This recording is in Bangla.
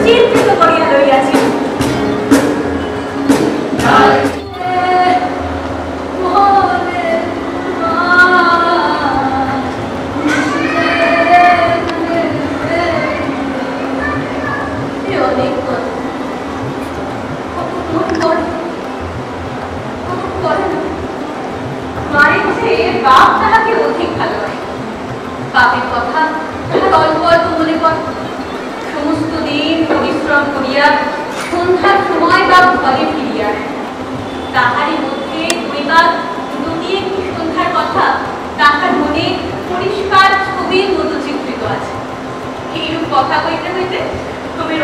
চিত্রিত করিয়া লইয়াছি। মায়ের চেয়ে বাপ তাহাকে অধিক ভালোবাসে। বাপের কথা তাহার অল্প অল্প মনে পড়ে। সমস্ত দিন পরিশ্রম করিয়া সন্ধ্যার সময় বাপ ঘরে ফিরিয়া তাহারই মধ্যে পরিবার দুটি একটি সন্ধ্যার কথা তাহার মনে পরিষ্কার ছবির মতো চিত্রিত আছে। এইরূপ কথা কইতে হইতে কবির